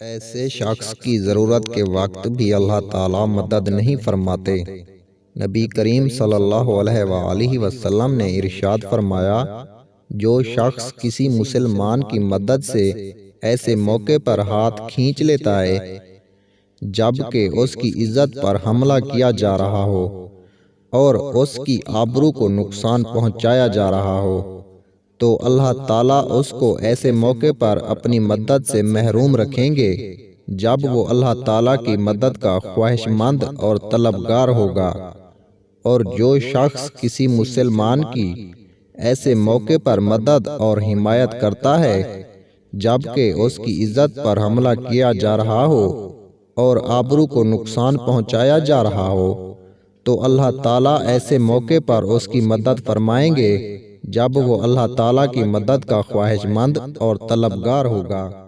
ایسے شخص کی ضرورت کے وقت بھی اللہ تعالیٰ مدد نہیں فرماتے۔ نبی کریم صلی اللہ علیہ وآلہ وسلم نے ارشاد فرمایا، جو شخص کسی مسلمان کی مدد سے ایسے موقع پر ہاتھ کھینچ لیتا ہے جبکہ اس کی عزت پر حملہ کیا جا رہا ہو اور اس کی آبرو کو نقصان پہنچایا جا رہا ہو، تو اللہ تعالیٰ اس کو ایسے موقع پر اپنی مدد سے محروم رکھیں گے جب وہ اللہ تعالیٰ کی مدد کا خواہش مند اور طلبگار ہوگا۔ اور جو شخص کسی مسلمان کی ایسے موقع پر مدد اور حمایت کرتا ہے جبکہ اس کی عزت پر حملہ کیا جا رہا ہو اور آبرو کو نقصان پہنچایا جا رہا ہو، تو اللہ تعالیٰ ایسے موقع پر اس کی مدد فرمائیں گے جب وہ اللہ تعالیٰ کی مدد کا خواہش مند اور طلبگار ہوگا۔